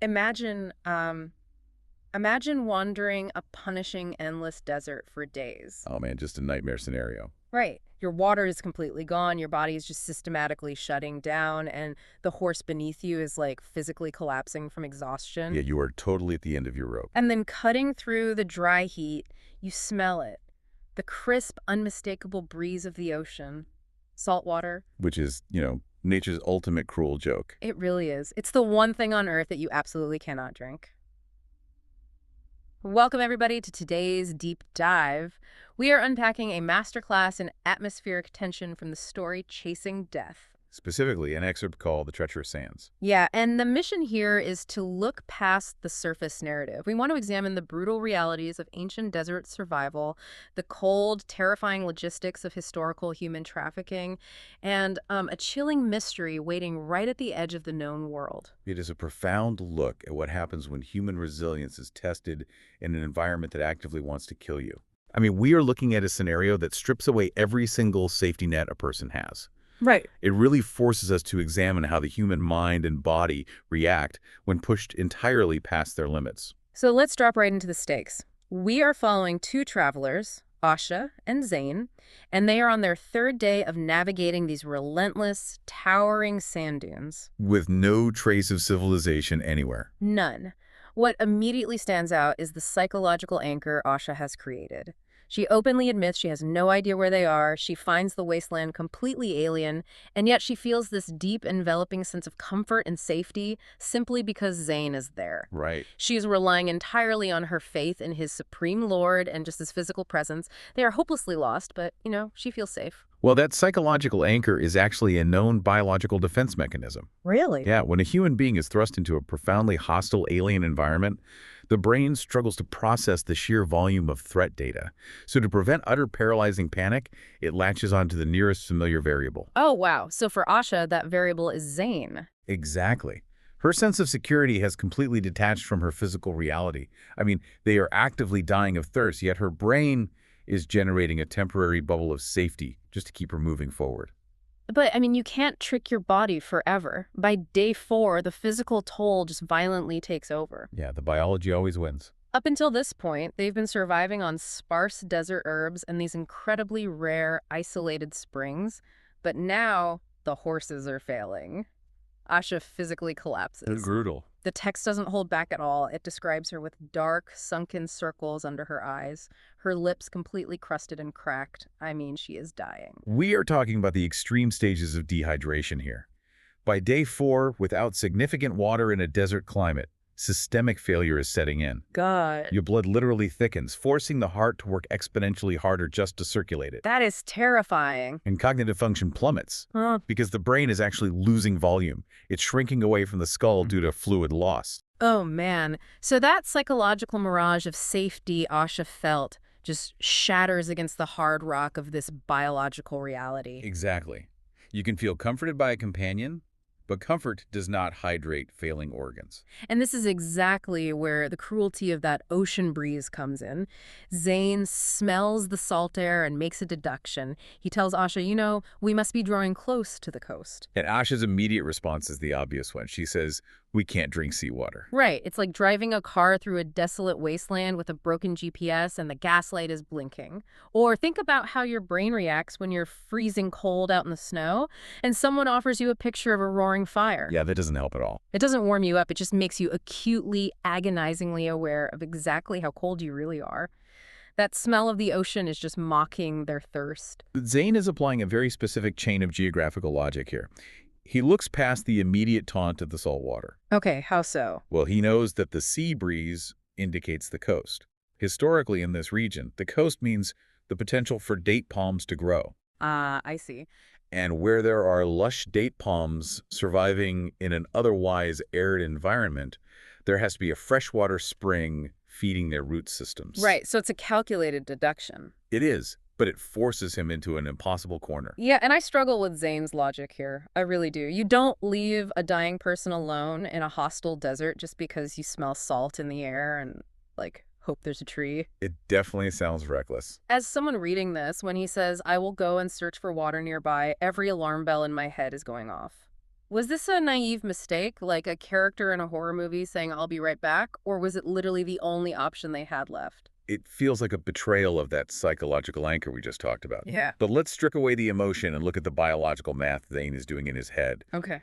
Imagine, imagine wandering a punishing, endless desert for days. Oh man, just a nightmare scenario. Right. Your water is completely gone, your body is just systematically shutting down, and the horse beneath you is like physically collapsing from Yeah, exhaustion. you are totally at the end of your rope, And then cutting through the dry heat, you smell it. The crisp, unmistakable breeze of the ocean. Salt water. which is, nature's ultimate cruel joke. It really is. It's the one thing on earth that you absolutely cannot drink. Welcome, everybody, to today's deep dive. We are unpacking a masterclass in atmospheric tension from the story Chasing Death. Specifically, an excerpt called The Treacherous Sands. Yeah, and the mission here is to look past the surface narrative. We want to examine the brutal realities of ancient desert survival, the cold, terrifying logistics of historical human trafficking, and a chilling mystery waiting right at the edge of the known world. It is a profound look at what happens when human resilience is tested in an environment that actively wants to kill you. I mean, we are looking at a scenario that strips away every single safety net a person has. Right. It really forces us to examine how the human mind and body react when pushed entirely past their limits. So let's drop right into the stakes. We are following two travelers, Asha and Zayn, and they are on their third day of navigating these relentless, towering sand dunes. With no trace of civilization anywhere. None. What immediately stands out is the psychological anchor Asha has created. She openly admits she has no idea where they are, she finds the wasteland completely alien, and yet she feels this deep, enveloping sense of comfort and safety simply because Zayn is there. Right. She is relying entirely on her faith in his supreme lord and just his physical presence. They are hopelessly lost, but, she feels safe. Well, that psychological anchor is actually a known biological defense mechanism. Really? Yeah, when a human being is thrust into a profoundly hostile alien environment, the brain struggles to process the sheer volume of threat data. So to prevent utter paralyzing panic, it latches onto the nearest familiar variable. Oh, wow. So for Asha, that variable is Zayn. Exactly. Her sense of security has completely detached from her physical reality. I mean, they are actively dying of thirst, yet her brain is generating a temporary bubble of safety just to keep her moving forward. But, you can't trick your body forever. By day 4, the physical toll just violently takes over. Yeah, the biology always wins. Up until this point, they've been surviving on sparse desert herbs and these incredibly rare, isolated springs. But now, the horses are failing. Asha physically collapses. Brutal. The text doesn't hold back at all. It describes her with dark, sunken circles under her eyes, her lips completely crusted and cracked. I mean, she is dying. We are talking about the extreme stages of dehydration here. By day 4, without significant water in a desert climate, systemic failure is setting in. God. Your blood literally thickens, forcing the heart to work exponentially harder just to circulate it. That is terrifying. And cognitive function plummets Huh. because the brain is actually losing volume. It's shrinking away from the skull due to fluid loss. Oh, man. So that psychological mirage of safety Asha felt just shatters against the hard rock of this biological reality. Exactly. You can feel comforted by a companion, but comfort does not hydrate failing organs. And this is exactly where the cruelty of that ocean breeze comes in. Zayn smells the salt air and makes a deduction. He tells Asha, we must be drawing close to the coast. And Asha's immediate response is the obvious one. She says, "We can't drink seawater." Right. It's like driving a car through a desolate wasteland with a broken GPS and the gaslight is blinking. Or think about how your brain reacts when you're freezing cold out in the snow and someone offers you a picture of a roaring fire. Yeah, that doesn't help at all. It doesn't warm you up. It just makes you acutely, agonizingly aware of exactly how cold you really are. That smell of the ocean is just mocking their thirst. Zayn is applying a very specific chain of geographical logic here. He looks past the immediate taunt of the salt water. Okay, how so? Well, he knows that the sea breeze indicates the coast. Historically in this region, the coast means the potential for date palms to grow. I see. And where there are lush date palms surviving in an otherwise arid environment, there has to be a freshwater spring feeding their root systems. Right, so it's a calculated deduction. It is, but it forces him into an impossible corner. Yeah, and I struggle with Zayn's logic here. I really do. You don't leave a dying person alone in a hostile desert just because you smell salt in the air and, hope there's a tree. It definitely sounds reckless. As someone reading this, when he says, "I will go and search for water nearby," every alarm bell in my head is going off. Was this a naive mistake, like a character in a horror movie saying, I'll be right back? Or was it literally the only option they had left? It feels like a betrayal of that psychological anchor we just talked about. Yeah. But let's strip away the emotion and look at the biological math Zayn is doing in his head. Okay.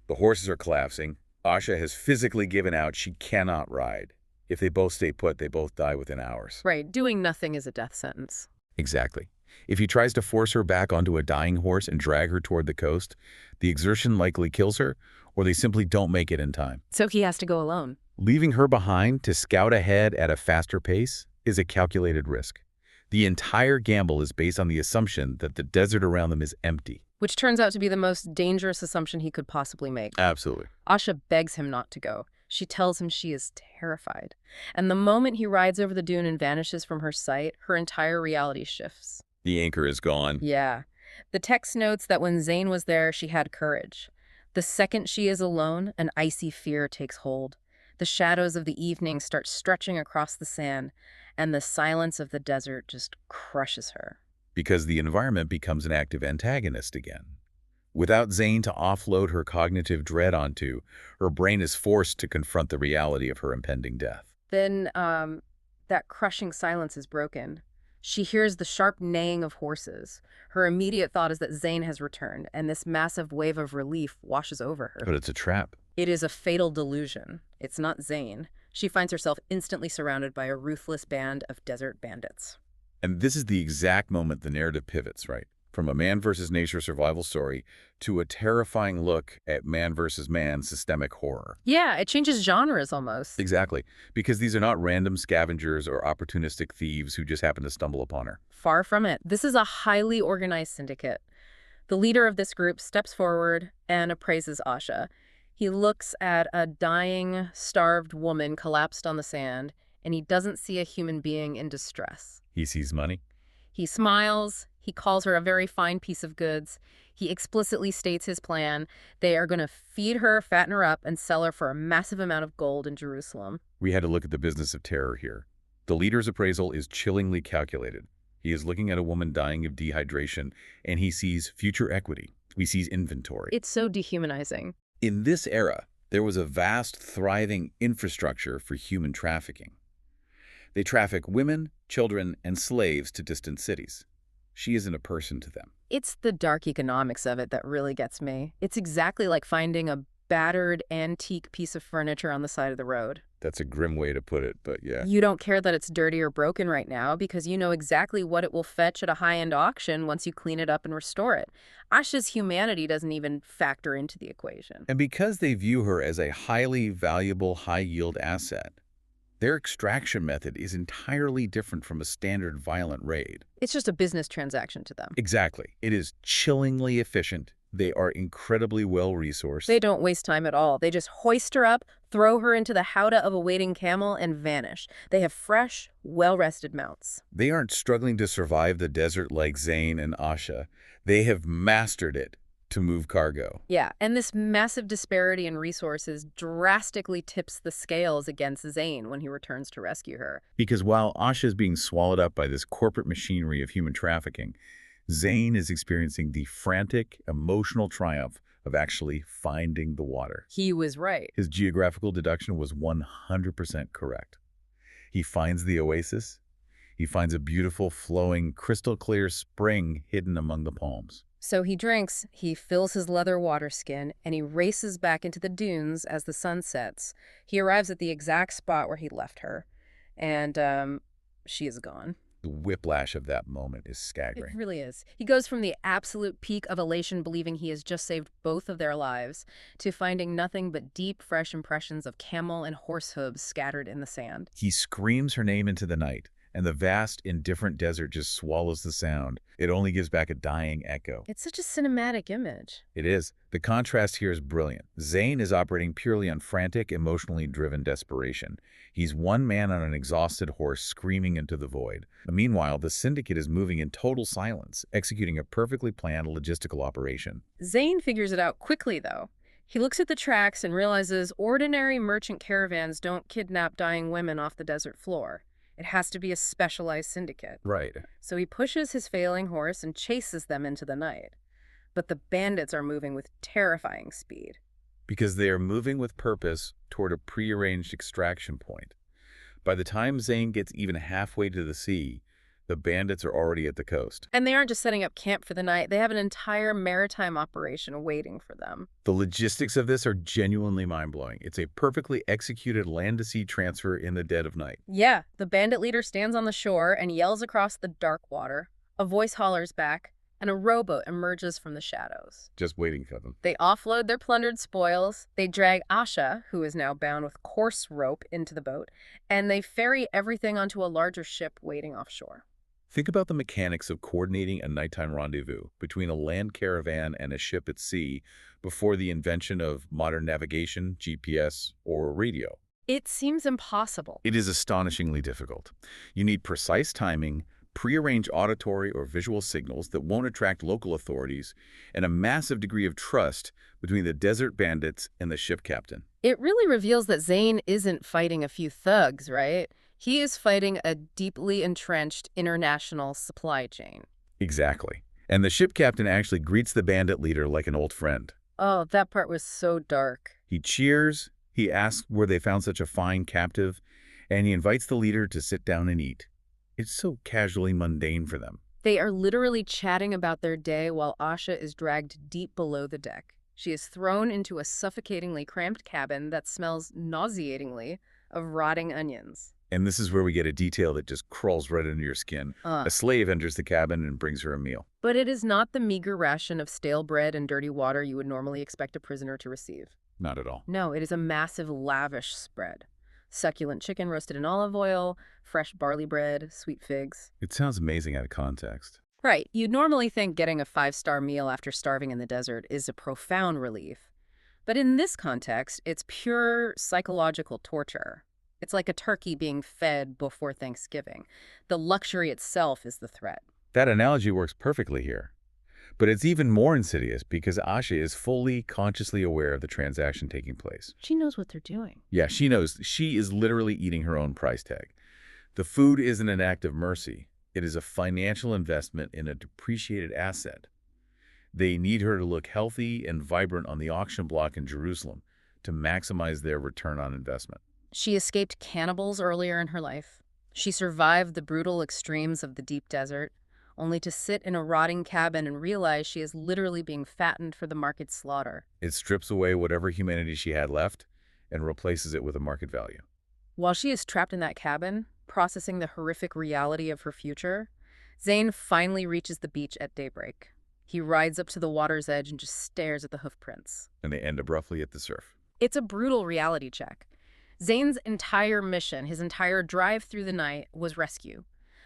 The horses are collapsing. Asha has physically given out she cannot ride. If they both stay put, they both die within hours. Right. Doing nothing is a death sentence. Exactly. If he tries to force her back onto a dying horse and drag her toward the coast, the exertion likely kills her, or they simply don't make it in time. So he has to go alone. Leaving her behind to scout ahead at a faster pace is a calculated risk. The entire gamble is based on the assumption that the desert around them is empty. Which turns out to be the most dangerous assumption he could possibly make. Absolutely. Asha begs him not to go. She tells him she is terrified. And the moment he rides over the dune and vanishes from her sight, her entire reality shifts. The anchor is gone. Yeah. The text notes that when Zayn was there, she had courage. The second she is alone, an icy fear takes hold. The shadows of the evening start stretching across the sand, and the silence of the desert just crushes her. Because the environment becomes an active antagonist again. Without Zayn to offload her cognitive dread onto, her brain is forced to confront the reality of her impending death. Then, that crushing silence is broken. She hears the sharp neighing of horses. Her immediate thought is that Zayn has returned, and this massive wave of relief washes over her. But it's a trap. It is a fatal delusion. It's not Zayn. She finds herself instantly surrounded by a ruthless band of desert bandits. And this is the exact moment the narrative pivots, right? From a man versus nature survival story to a terrifying look at man versus man systemic horror. Yeah, it changes genres almost. Exactly, because these are not random scavengers or opportunistic thieves who just happen to stumble upon her. Far from it. This is a highly organized syndicate. The leader of this group steps forward and appraises Asha. He looks at a dying, starved woman collapsed on the sand, and he doesn't see a human being in distress. He sees money. He smiles. He calls her a very fine piece of goods. He explicitly states his plan. They are going to feed her, fatten her up, and sell her for a massive amount of gold in Jerusalem. We had to look at the business of terror here. The leader's appraisal is chillingly calculated. He is looking at a woman dying of dehydration, and he sees future equity. He sees inventory. It's so dehumanizing. In this era, there was a vast, thriving infrastructure for human trafficking. They traffic women, children, and slaves to distant cities. She isn't a person to them. It's the dark economics of it that really gets me. It's exactly like finding a battered, antique piece of furniture on the side of the road. That's a grim way to put it, but yeah. You don't care that it's dirty or broken right now because you know exactly what it will fetch at a high-end auction once you clean it up and restore it. Asha's humanity doesn't even factor into the equation. And because they view her as a highly valuable, high-yield asset, their extraction method is entirely different from a standard violent raid. It's just a business transaction to them. Exactly. It is chillingly efficient. They are incredibly well-resourced. They don't waste time at all. They just hoist her up, throw her into the howdah of a waiting camel, and vanish. They have fresh, well-rested mounts. They aren't struggling to survive the desert like Zayn and Asha. They have mastered it to move cargo. Yeah, and this massive disparity in resources drastically tips the scales against Zayn when he returns to rescue her. Because while Asha is being swallowed up by this corporate machinery of human trafficking, Zayn is experiencing the frantic, emotional triumph of actually finding the water. He was right. His geographical deduction was 100% correct. He finds the oasis. He finds a beautiful, flowing, crystal-clear spring hidden among the palms. So he drinks, he fills his leather water skin, and he races back into the dunes as the sun sets. He arrives at the exact spot where he left her, and she is gone. The whiplash of that moment is It staggering. really is. He goes from the absolute peak of elation, believing he has just saved both of their lives, to finding nothing but deep, fresh impressions of camel and horse hooves scattered in the sand. He screams her name into the night, and the vast, indifferent desert just swallows the sound. It only gives back a dying echo. It's such a cinematic image. It is. The contrast here is brilliant. Zayn is operating purely on frantic, emotionally driven desperation. He's one man on an exhausted horse screaming into the void. Meanwhile, the syndicate is moving in total silence, executing a perfectly planned logistical operation. Zayn figures it out quickly, though. He looks at the tracks and realizes ordinary merchant caravans don't kidnap dying women off the desert floor. It has to be a specialized syndicate. Right. So he pushes his failing horse and chases them into the night. But the bandits are moving with terrifying speed. Because they are moving with purpose toward a prearranged extraction point. By the time Zayn gets even halfway to the sea, the bandits are already at the coast. And they aren't just setting up camp for the night, they have an entire maritime operation waiting for them. The logistics of this are genuinely mind-blowing. It's a perfectly executed land-to-sea transfer in the dead of night. Yeah, the bandit leader stands on the shore and yells across the dark water. A voice hollers back, and a rowboat emerges from the shadows. Just waiting for them. They offload their plundered spoils, they drag Asha, who is now bound with coarse rope, into the boat, and they ferry everything onto a larger ship waiting offshore. Think about the mechanics of coordinating a nighttime rendezvous between a land caravan and a ship at sea before the invention of modern navigation, GPS, or radio. It seems impossible. It is astonishingly difficult. You need precise timing, prearranged auditory or visual signals that won't attract local authorities, and a massive degree of trust between the desert bandits and the ship captain. It really reveals that Zayn isn't fighting a few thugs, right? He is fighting a deeply entrenched international supply chain. Exactly. And the ship captain actually greets the bandit leader like an old friend. Oh, that part was so dark. He cheers, he asks where they found such a fine captive, and he invites the leader to sit down and eat. It's so casually mundane for them. They are literally chatting about their day while Asha is dragged deep below the deck. She is thrown into a suffocatingly cramped cabin that smells nauseatingly of rotting onions. And this is where we get a detail that just crawls right under your skin. A slave enters the cabin and brings her a meal. But it is not the meager ration of stale bread and dirty water you would normally expect a prisoner to receive. Not at all. No, it is a massive, lavish spread. Succulent chicken roasted in olive oil, fresh barley bread, sweet figs. It sounds amazing out of context. Right, you'd normally think getting a 5-star meal after starving in the desert is a profound relief. But in this context, it's pure psychological torture. It's like a turkey being fed before Thanksgiving. The luxury itself is the threat. That analogy works perfectly here. But it's even more insidious because Asha is fully, consciously aware of the transaction taking place. She knows what they're doing. Yeah, she knows. She is literally eating her own price tag. The food isn't an act of mercy. It is a financial investment in a depreciated asset. They need her to look healthy and vibrant on the auction block in Jerusalem to maximize their return on investment. She escaped cannibals earlier in her life. She survived the brutal extremes of the deep desert, only to sit in a rotting cabin and realize she is literally being fattened for the market slaughter. It strips away whatever humanity she had left and replaces it with a market value. While she is trapped in that cabin, processing the horrific reality of her future, Zayn finally reaches the beach at daybreak. He rides up to the water's edge and just stares at the hoof prints. And they end abruptly at the surf. It's a brutal reality check. Zayn's entire mission, his entire drive through the night, was rescue.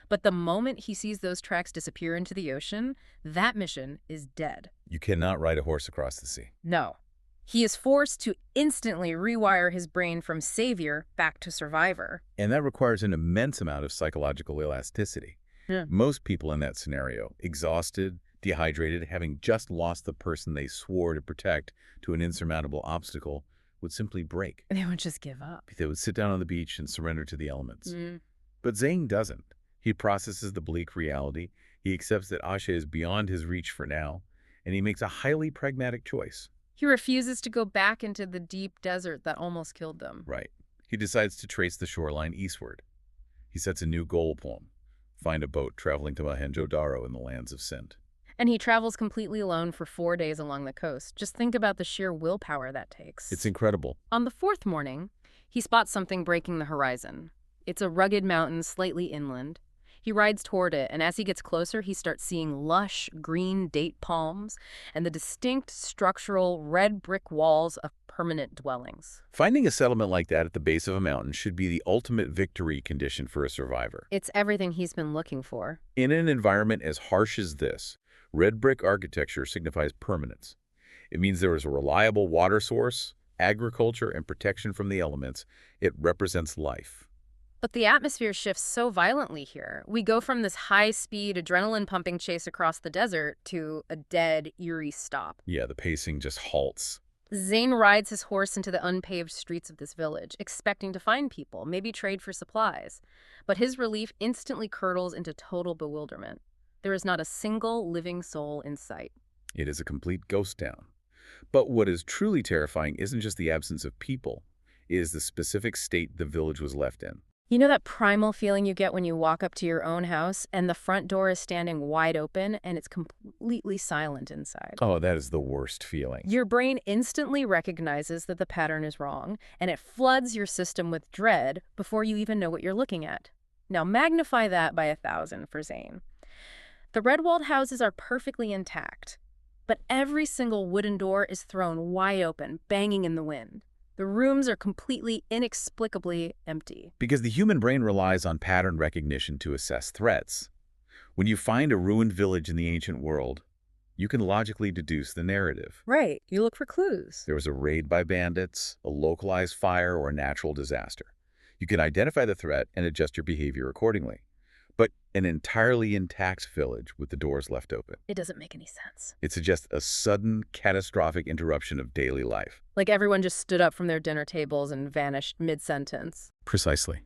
But the moment he sees those tracks disappear into the ocean, that mission is dead. You cannot ride a horse across the sea. No. He is forced to instantly rewire his brain from savior back to survivor. And that requires an immense amount of psychological elasticity. Yeah. Most people in that scenario, exhausted, dehydrated, having just lost the person they swore to protect to an insurmountable obstacle, would simply break. They would just give up. They would sit down on the beach and surrender to the elements. Mm. But Zayn doesn't. He processes the bleak reality. He accepts that Asha is beyond his reach for now, and he makes a highly pragmatic choice. He refuses to go back into the deep desert that almost killed them. Right. He decides to trace the shoreline eastward. He sets a new goal poem: find a boat traveling to Mohenjo-Daro in the lands of Sind. And he travels completely alone for 4 days along the coast. Just think about the sheer willpower that takes. It's incredible. On the 4th morning, he spots something breaking the horizon. It's a rugged mountain slightly inland. He rides toward it, and as he gets closer, he starts seeing lush, green date palms and the distinct structural red brick walls of permanent dwellings. Finding a settlement like that at the base of a mountain should be the ultimate victory condition for a survivor. It's everything he's been looking for. In an environment as harsh as this, red brick architecture signifies permanence. It means there is a reliable water source, agriculture, and protection from the elements. It represents life. But the atmosphere shifts so violently here. We go from this high-speed, adrenaline-pumping chase across the desert to a dead, eerie stop. Yeah, the pacing just halts. Zayn rides his horse into the unpaved streets of this village, expecting to find people, maybe trade for supplies. But his relief instantly curdles into total bewilderment. There is not a single living soul in sight. It is a complete ghost town. But what is truly terrifying isn't just the absence of people, it is the specific state the village was left in. You know that primal feeling you get when you walk up to your own house and the front door is standing wide open and it's completely silent inside? Oh, that is the worst feeling. Your brain instantly recognizes that the pattern is wrong, and it floods your system with dread before you even know what you're looking at. Now magnify that by 1,000 for Zayn. The red-walled houses are perfectly intact, but every single wooden door is thrown wide open, banging in the wind. The rooms are completely, inexplicably empty. Because the human brain relies on pattern recognition to assess threats. When you find a ruined village in the ancient world, you can logically deduce the narrative. Right, you look for clues. There was a raid by bandits, a localized fire, or a natural disaster. You can identify the threat and adjust your behavior accordingly. But an entirely intact village with the doors left open. It doesn't make any sense. It suggests a sudden, catastrophic interruption of daily life. Like everyone just stood up from their dinner tables and vanished mid-sentence. Precisely.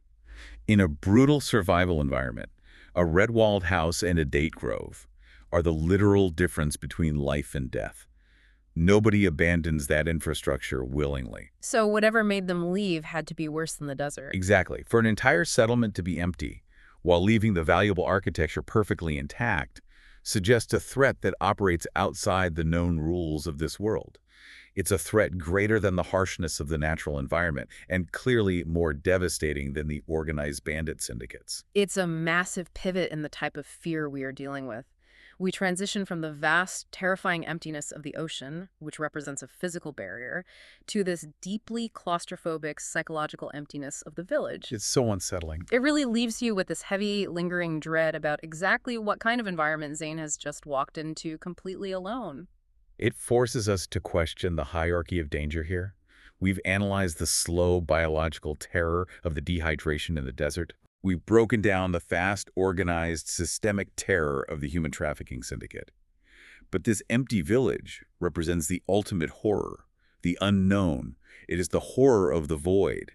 In a brutal survival environment, a red-walled house and a date grove are the literal difference between life and death. Nobody abandons that infrastructure willingly. So whatever made them leave had to be worse than the desert. Exactly. For an entire settlement to be empty, while leaving the valuable architecture perfectly intact, suggests a threat that operates outside the known rules of this world. It's a threat greater than the harshness of the natural environment, and clearly more devastating than the organized bandit syndicates. It's a massive pivot in the type of fear we are dealing with. We transition from the vast, terrifying emptiness of the ocean, which represents a physical barrier, to this deeply claustrophobic psychological emptiness of the village. It's so unsettling. It really leaves you with this heavy, lingering dread about exactly what kind of environment Zayn has just walked into completely alone. It forces us to question the hierarchy of danger here. We've analyzed the slow biological terror of the dehydration in the desert. We've broken down the fast, organized, systemic terror of the human trafficking syndicate. But this empty village represents the ultimate horror, the unknown. It is the horror of the void.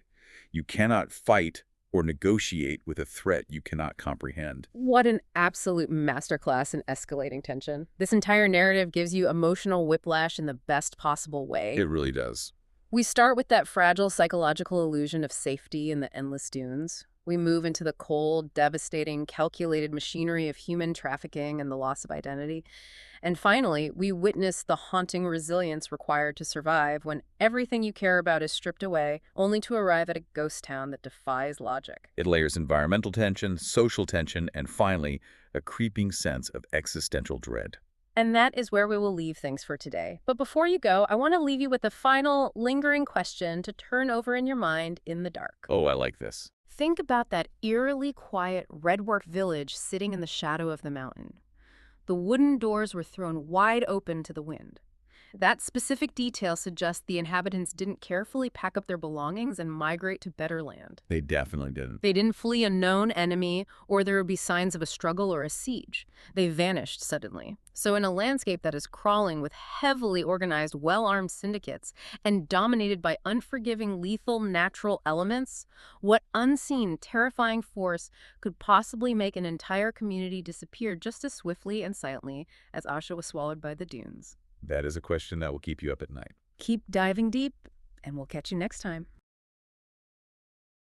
You cannot fight or negotiate with a threat you cannot comprehend. What an absolute masterclass in escalating tension. This entire narrative gives you emotional whiplash in the best possible way. It really does. We start with that fragile psychological illusion of safety in the endless dunes. We move into the cold, devastating, calculated machinery of human trafficking and the loss of identity. And finally, we witness the haunting resilience required to survive when everything you care about is stripped away, only to arrive at a ghost town that defies logic. It layers environmental tension, social tension, and finally, a creeping sense of existential dread. And that is where we will leave things for today. But before you go, I want to leave you with a final, lingering question to turn over in your mind in the dark. Oh, I like this. Think about that eerily quiet redwork village sitting in the shadow of the mountain. The wooden doors were thrown wide open to the wind. That specific detail suggests the inhabitants didn't carefully pack up their belongings and migrate to better land. They definitely didn't. They didn't flee a known enemy, or there would be signs of a struggle or a siege. They vanished suddenly. So in a landscape that is crawling with heavily organized, well-armed syndicates and dominated by unforgiving, lethal natural elements, what unseen, terrifying force could possibly make an entire community disappear just as swiftly and silently as Asha was swallowed by the dunes? That is a question that will keep you up at night. Keep diving deep, and we'll catch you next time.